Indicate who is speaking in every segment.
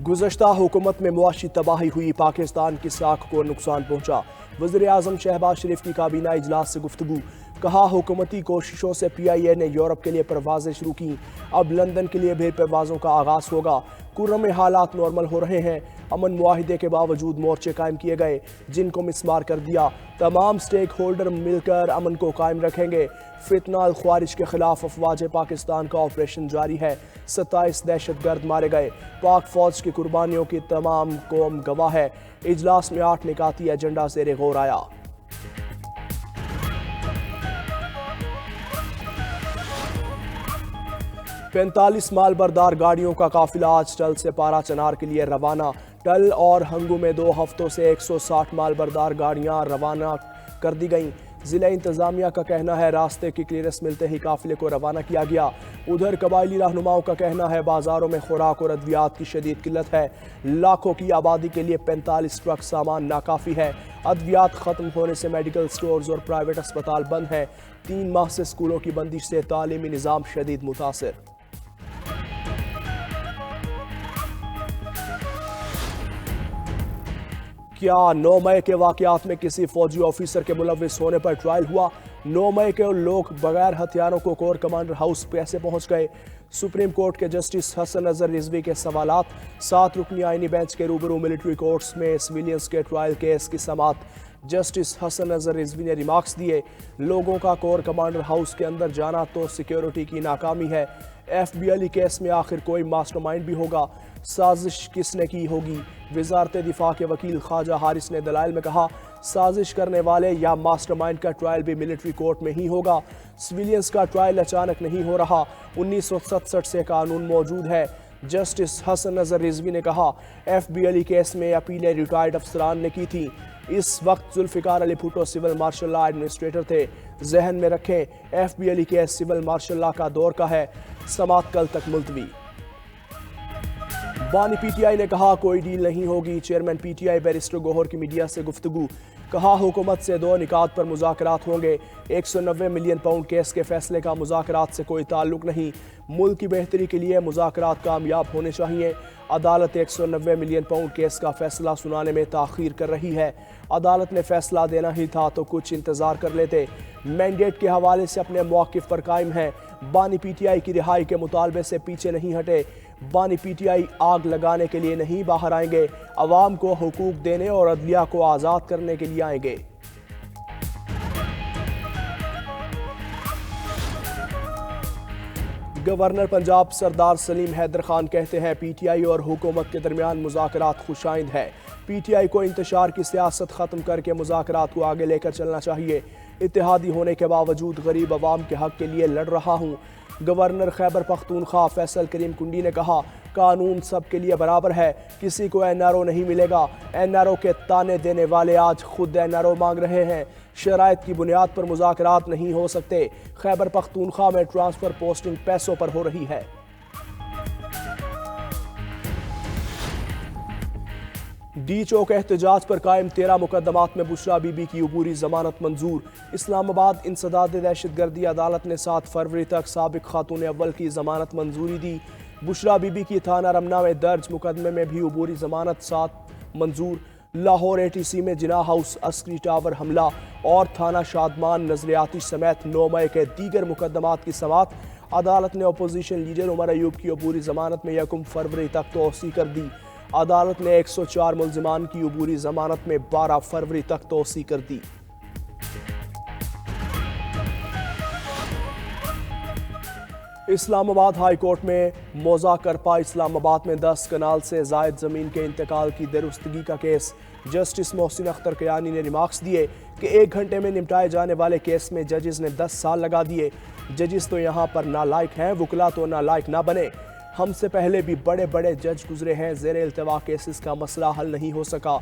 Speaker 1: गुज़श्ता हुकूमत में मुआशी तबाही हुई, पाकिस्तान की साख को नुकसान पहुंचा। वज़ीर आज़म शहबाज शरीफ की काबीना इजलास से गुफ्तगू, कहा हुकूमती कोशिशों से PIA ने यूरोप के लिए परवाजें शुरू की, अब लंदन के लिए भी परवाज़ों का आगाज़ होगा। कुर्रम में हालात नॉर्मल हो रहे हैं, अमन मुआहिदे के बावजूद मोर्चे कायम किए गए जिनको मिसमार कर दिया। तमाम स्टेक होल्डर मिलकर अमन को कायम रखेंगे। फितना ख्वारिज के खिलाफ अफवाज पाकिस्तान का ऑपरेशन जारी है, 27 दहशतगर्द मारे गए। पाक फौज की कुर्बानियों की तमाम कौम गवाह है। इजलास में 8 निकाती एजेंडा ज़ेरे गौर आया। पैंतालीस मालबरदार गाड़ियों का काफिला आज टल से पारा चनार के लिए रवाना। टल और हंगू में 2 हफ्तों से 160 मालबरदार गाड़ियां रवाना कर दी गईं। जिला इंतजामिया का कहना है रास्ते की क्लियरेंस मिलते ही काफिले को रवाना किया गया। उधर कबायली रहनुमाओं का कहना है बाजारों में खुराक और अद्वियात की शदीद किल्लत है। लाखों की आबादी के लिए 45 ट्रक सामान नाकाफी है। अद्वियात खत्म होने से मेडिकल स्टोर्स और प्राइवेट अस्पताल बंद हैं। 3 माह से स्कूलों की बंदिश से तालीमी निज़ाम शदीद मुतासिर। क्या 9 मई के वाकयात में किसी फौजी ऑफिसर के मुलविस होने पर ट्रायल हुआ? 9 मई के लोग बगैर हथियारों को कोर कमांडर हाउस कैसे पहुंच गए? सुप्रीम कोर्ट के जस्टिस हसन अजहर रिजवी के सवालात। 7 रुकनी आईनी बेंच के रूबरू मिलिट्री कोर्ट्स में सिविलियंस के ट्रायल केस की समाअत। जस्टिस हसन अजहर रिजवी ने रिमार्क्स दिए, लोगों का कोर कमांडर हाउस के अंदर जाना तो सिक्योरिटी की नाकामी है। FBLE केस में आखिर कोई मास्टरमाइंड भी होगा? साजिश किसने की होगी? वजारत दिफा के वकील ख्वाजा हारिस ने दलाइल में कहा, साजिश करने वाले या मास्टरमाइंड का ट्रायल भी मिलिट्री कोर्ट में ही होगा। सिविलियंस का ट्रायल अचानक नहीं हो रहा, 1967 से कानून मौजूद है। जस्टिस हसन अजहर रिजवी ने कहा, FBLE केस में अपीलें रिटायर्ड अफसरान ने की थी। इस वक्त Zulfikar Ali Bhutto civil martial law administrator थे। जहन में रखें, FBLE case civil martial law का दौर का है। समाअत कल तक मुलतवी। बानी PTI ने कहा कोई डील नहीं होगी। चेयरमैन PTI बैरिस्टर गौहर की मीडिया से गुफ्तगू, कहा हुकूमत से 2 निकात पर मुज़ाकरात होंगे। 190 मिलियन पाउंड केस के फैसले का मुज़ाकरात से कोई ताल्लुक नहीं। मुल्क की बेहतरी के लिए मुज़ाकरात कामयाब होने चाहिए। अदालत 190 मिलियन पाउंड केस का फैसला सुनाने में ताख़ीर कर रही है। अदालत ने फैसला देना ही था तो कुछ इंतज़ार कर लेते। मैंडेट के हवाले से अपने मौक़िफ़ पर कायम है। बानी PTI की रिहाई के मुतालबे से पीछे नहीं हटे। बानी PTI आग लगाने के लिए नहीं बाहर आएंगे, अवाम को हुकूक देने और अदलिया को आज़ाद करने के लिए आएंगे। गवर्नर पंजाब सरदार सलीम हैदर खान कहते हैं PTI और हुकूमत के दरमियान मुज़ाकरात खुशाइंद है। PTI को इंतशार की सियासत ख़त्म करके मुज़ाकरात को आगे लेकर चलना चाहिए। इत्तेहादी होने के बावजूद गरीब अवाम के हक के लिए लड़ रहा हूँ। गवर्नर खैबर पख्तूनख्वा फैसल करीम कुंडी ने कहा, कानून सब के लिए बराबर है, किसी को NRO नहीं मिलेगा। NRO के ताने देने वाले आज खुद NRO मांग रहे हैं। शराइत की बुनियाद पर मुज़ाकरात नहीं हो सकते। खैबर पख्तूनख्वा में ट्रांसफर पोस्टिंग पैसों पर हो रही है। डी चौक एहतजाज पर कायम 13 मुकदमात में बुशरा बीबी की अबूरी जमानत मंजूर। इस्लामाबाद इंसदाद दहशतगर्दी अदालत ने 7 फरवरी तक साबिक खातून अव्वल की जमानत मंजूरी दी। बुशरा बीबी की थाना रमना में दर्ज मुकदमे में भी अबूरी जमानत 7 मंजूर। लाहौर ATC में जिना हाउस, अस्करी टावर हमला और थाना शादमान नजरियाती समेत 9 मई के दीगर मुकदमात की समाअत। अदालत ने अपोजिशन लीडर उमर अयूब की अबूरी जमानत में 1 फरवरी तक तोसी कर दी। अदालत ने 104 मुल्जिमान की अबूरी जमानत में 12 फरवरी तक तोसी कर दी। इस्लामाबाद हाई कोर्ट में मौजा करपा इस्लामाबाद में 10 कनाल से जायद ज़मीन के इंतकाल की दुरुस्तगी का केस। जस्टिस मोहसिन अख्तर कयानी ने रिमार्क्स दिए कि 1 घंटे में निपटाए जाने वाले केस में जजेस ने 10 साल लगा दिए। जजेस तो यहाँ पर नालायक हैं, वुकला तो नालायक ना बने। हमसे पहले भी बड़े बड़े जज गुजरे हैं, ज़ेर इल्तवा केसेस का मसला हल नहीं हो सका।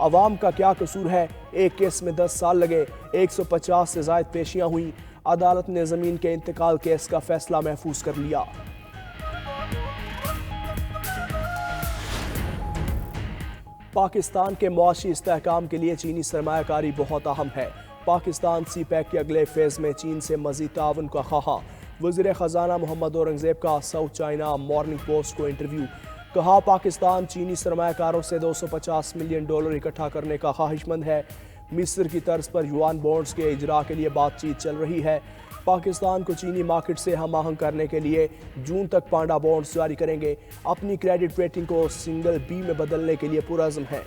Speaker 1: अवाम का क्या कसूर है? एक केस में 10 साल लगे, 150 से ज़ायद पेशियाँ हुई। अदालत ने ज़मीन के इंतकाल केस का फैसला महफूज कर लिया। पाकिस्तान के मुआशी इस्तेहकाम के लिए चीनी सरमायाकारी बहुत अहम है। पाकिस्तान CPEC के अगले फेज़ में चीन से मज़ीद ताउन का ख्वाह। वज़ीर ख़जाना मोहम्मद औरंगज़ेब का साउथ चाइना मॉर्निंग पोस्ट को इंटरव्यू, कहा पाकिस्तान चीनी सरमायाकारों से $250 मिलियन इकट्ठा करने का ख्वाहिशमंद है। मिस्र की तर्ज पर युआन बॉन्ड्स के इजरा के लिए बातचीत चल रही है। पाकिस्तान को चीनी मार्केट से हम आहंग करने के लिए जून तक पांडा बॉन्ड्स जारी करेंगे। अपनी क्रेडिट रेटिंग को सिंगल बी में बदलने के लिए पुरअज़्म है।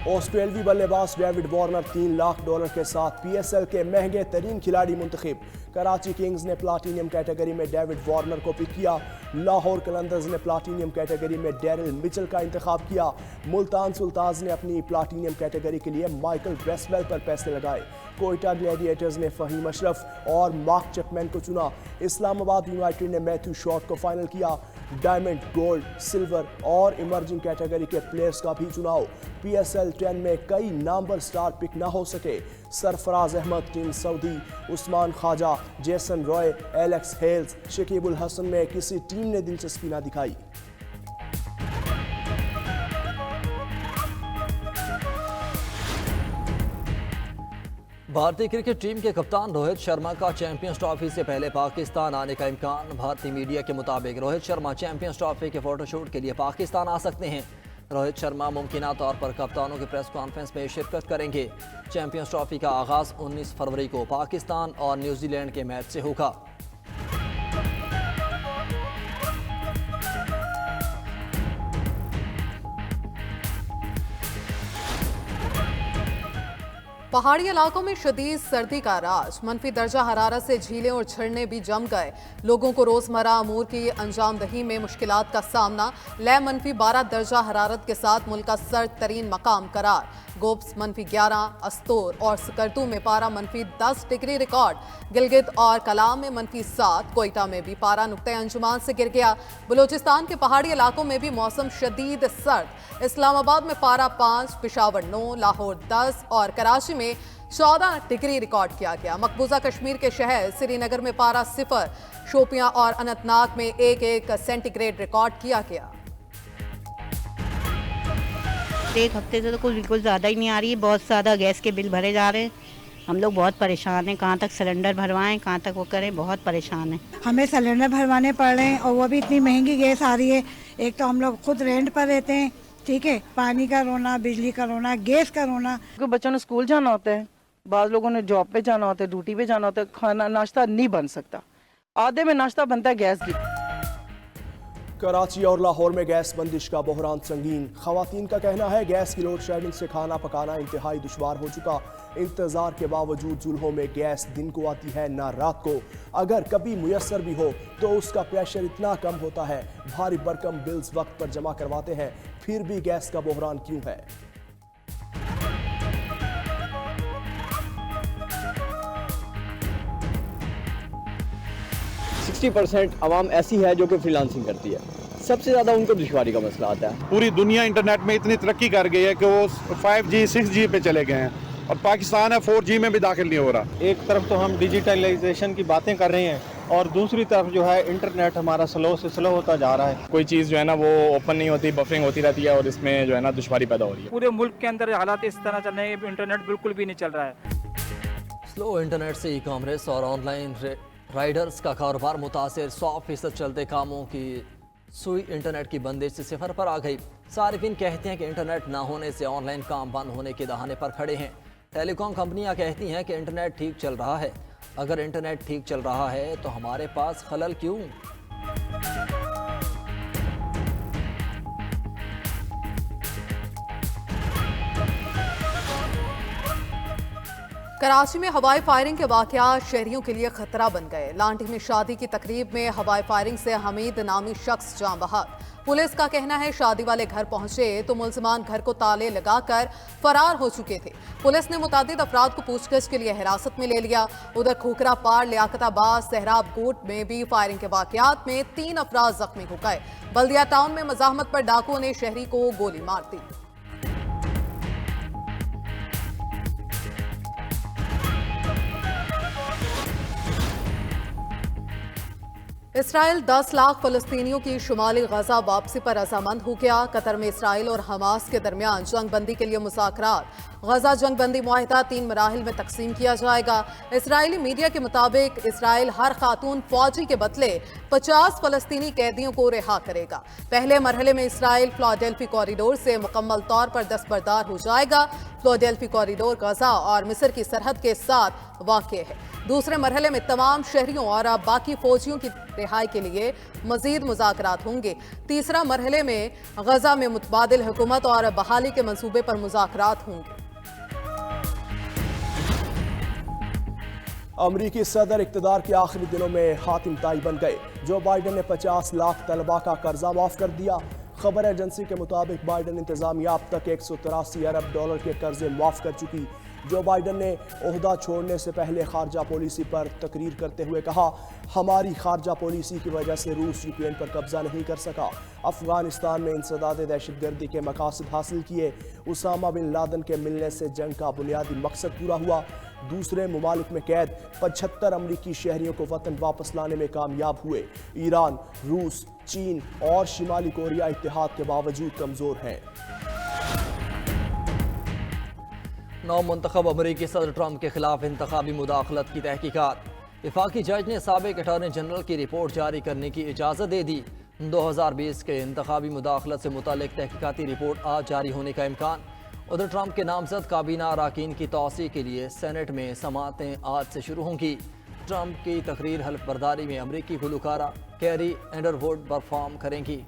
Speaker 1: ऑस्ट्रेलियावी बल्लेबाज डेविड वार्नर $3 लाख के साथ PSL के महंगे तरीन खिलाड़ी मुंतखब। कराची किंग्स ने प्लाटीनियम कैटेगरी में डेविड वार्नर को पिक किया। लाहौर कलंदर्स ने प्लाटीनियम कैटेगरी में डेरिल मिचेल का इंतखाब किया। मुल्तान सुल्तान्स ने अपनी प्लाटीनियम कैटेगरी के लिए माइकल ब्रेसवेल पर पैसे लगाए। कोयटा ग्लैडिएटर्स ने फहीम अशरफ और मार्क चैपमैन को चुना। इस्लामाबाद यूनाइटेड ने मैथ्यू शॉट को फाइनल किया। डायमंड, गोल्ड, सिल्वर और इमर्जिंग कैटेगरी के प्लेयर्स का भी चुनाव। PSL 10 में कई नामवर स्टार पिक ना हो सके। Sarfaraz Ahmed, Tim Southee, Usman Khawaja, Jason Roy, Alex Hales, Shakibul Hasan में किसी टीम ने दिलचस्पी ना दिखाई।
Speaker 2: भारतीय क्रिकेट टीम के कप्तान रोहित शर्मा का चैंपियंस ट्रॉफी से पहले पाकिस्तान आने का इम्कान। भारतीय मीडिया के मुताबिक रोहित शर्मा चैंपियंस ट्रॉफी के फोटोशूट के लिए पाकिस्तान आ सकते हैं। रोहित शर्मा मुमकिना तौर पर कप्तानों की प्रेस कॉन्फ्रेंस में शिरकत करेंगे। चैंपियंस ट्रॉफी का आगाज़ 19 फरवरी को पाकिस्तान और न्यूजीलैंड के मैच से होगा।
Speaker 3: पहाड़ी इलाकों में शदीद सर्दी का राज। मनफी दर्जा हरारत से झीलें और झरने भी जम गए। लोगों को रोजमर्रा अमूर की अंजामदही में मुश्किलात का सामना। ले मनफी 12 दर्जा हरारत के साथ मुल्क का सर्द तरीन मकाम करार। गोब्स -11, अस्तोर और सकरतू में पारा -10 डिग्री रिकॉर्ड। गिलगित और कलाम में -7। कोयटा में भी पारा नुक्ते अंजुमान से गिर गया। बलूचिस्तान के पहाड़ी इलाकों में भी मौसम शदीद सर्द। इस्लामाबाद में पारा 5, पेशावर 9, लाहौर 10 और कराची में 14 डिग्री रिकॉर्ड किया गया। मकबूजा कश्मीर के शहर श्रीनगर में पारा 0, शोपियां और अनंतनाग में 1 सेंटीग्रेड रिकॉर्ड किया गया।
Speaker 4: एक हफ्ते से तो कुछ बिल्कुल ज़्यादा ही नहीं आ रही है। बहुत ज़्यादा गैस के बिल भरे जा रहे हैं। हम लोग बहुत परेशान हैं। कहाँ तक सिलेंडर भरवाएं, कहाँ तक वो करें, बहुत परेशान हैं।
Speaker 5: हमें सिलेंडर भरवाने पड़ रहे हैं और वो भी इतनी महंगी गैस आ रही है। एक तो हम लोग खुद रेंट पर रहते हैं, ठीक है, पानी का रोना, बिजली का रोना, गैस का रोना।
Speaker 6: बच्चों ने स्कूल जाना होता है, बाद लोगों ने जॉब पे जाना होता है, ड्यूटी पे जाना होता है। खाना नाश्ता नहीं बन सकता। आधे में नाश्ता बनता है गैस की।
Speaker 1: कराची और लाहौर में गैस बंदिश का बहरान संगीन। खवातीन का कहना है गैस की लोड शेडिंग से खाना पकाना इंतहाई दुश्वार हो चुका। इंतजार के बावजूद चूल्हों में गैस दिन को आती है ना रात को। अगर कभी मुयस्सर भी हो तो उसका प्रेशर इतना कम होता है। भारी भरकम बिल्स वक्त पर जमा करवाते हैं, फिर भी गैस का बहरान क्यों है?
Speaker 7: आवाम ऐसी है जो कि फ्रीलांसिंग करती है। सबसे ज़्यादा उनको दुश्वारी का मसला आता है।
Speaker 8: पूरी दुनिया इंटरनेट में इतनी तरक्की कर गई है कि वो 5G 6G पे चले गए हैं और पाकिस्तान है 4G में भी दाखिल नहीं हो रहा।
Speaker 9: एक तरफ तो हम डिजिटलाइजेशन की बातें कर रहे हैं और दूसरी तरफ जो है इंटरनेट हमारा स्लो से स्लो होता जा रहा है।
Speaker 10: कोई चीज़ जो है ना वो ओपन नहीं होती, बफरिंग होती रहती है और इसमें जो है ना दुश्वारी पैदा हो रही है।
Speaker 11: पूरे मुल्क के अंदर हालात इस तरह चल रहे हैं, इंटरनेट बिल्कुल भी नहीं चल रहा है।
Speaker 2: स्लो इंटरनेट से ई कॉमर्स और ऑनलाइन राइडर्स का कारोबार मुतासर। 100% चलते कामों की सुई इंटरनेट की बंदिश से 0 पर आ गई। सार्फिन कहते हैं कि इंटरनेट ना होने से ऑनलाइन काम बंद होने के दहाने पर खड़े हैं। टेलीकॉम कंपनियां कहती हैं कि इंटरनेट ठीक चल रहा है। अगर इंटरनेट ठीक चल रहा है तो हमारे पास खलल क्यों?
Speaker 3: कराची में हवाई फायरिंग के वाकयात शहरियों के लिए खतरा बन गए। लांटी में शादी की तकरीब में हवाई फायरिंग से हमीद नामी शख्स जान बहक। पुलिस का कहना है शादी वाले घर पहुंचे तो मुलजमान घर को ताले लगाकर फरार हो चुके थे। पुलिस ने मुतादिद अफराद को पूछगछ के लिए हिरासत में ले लिया। उधर खोखरा पार, लियाकताबाद, सहराब गोट में भी फायरिंग के वाकयात में 3 अफराद जख्मी हो गए। बल्दिया टाउन में मजाहमत पर डाकुओं ने शहरी को गोली मार दी। इसराइल 10 लाख फलस्तीनियों की शुमाली गजा वापसी पर रजामंद हो गया। कतर में इसराइल और हमास के दरमियान जंग बंदी के लिए मुज़ाकरात गजा जंग बंदी मुआहिदा 3 मराहिल में तकसीम किया जाएगा। इसराइली मीडिया के मुताबिक इसराइल हर खातून फौजी के बदले 50 फलस्तीनी कैदियों को रिहा करेगा। पहले मरहले में इसराइल फिलाडेल्फी कॉरिडोर से मुकम्मल तौर पर दस्तबरदार हो जाएगा। फिलाडेल्फी कॉरिडोर गजा और मिस्र की सरहद के साथ वाक़ है। दूसरे मरहले में तमाम शहरियों और बाकी फौजियों की रिहाई के लिए मजीद मुज़ाकरात होंगे। तीसरा मरहले में गजा में मुतबादिल हुकूमत और बहाली के मंसूबे पर मुज़ाकरात होंगे।
Speaker 1: अमरीकी सदर इक़्तिदार के आखिरी दिनों में हातिम ताई बन गए। जो बाइडन ने 50 लाख तलबा का कर्जा माफ कर दिया। खबर एजेंसी के मुताबिक बाइडन इंतजामिया अब तक 183 अरब डॉलर के कर्जे माफ कर चुकी। जो बाइडन ने ओहदा छोड़ने से पहले खारजा पॉलिसी पर तकरीर करते हुए कहा, हमारी खारजा पॉलिसी की वजह से रूस यूक्रेन पर कब्जा नहीं कर सका। अफगानिस्तान में इंसदाद दहशतगर्दी के मकासद हासिल किए। उसामा बिन लादेन के मिलने से जंग का बुनियादी मकसद पूरा हुआ। दूसरे ममालिक में कैद 75 अमरीकी शहरियों को वतन वापस लाने में कामयाब हुए। ईरान, रूस, चीन और शिमाली कोरिया इत्तेहाद के बावजूद कमज़ोर हैं।
Speaker 2: नौ मुंतखब अमरीकी सदर ट्रंप के खिलाफ इंतखाबी मुदाखलत की तहकीकात। वफाकी जज ने साबिक अटॉर्नी जनरल की रिपोर्ट जारी करने की इजाज़त दे दी। 2020 के इंतखाबी मुदाखलत से मुतालिक तहकीकाती रिपोर्ट आज जारी होने का इम्कान। उधर ट्रंप के नामजद काबीना अराकीन की तौसी के लिए सेनेट में समातें आज से शुरू होंगी। ट्रंप की तकरीर हल्फ बर्दारी में अमरीकी गुलकारा कैरी अंडरवुड परफॉर्म करेंगी।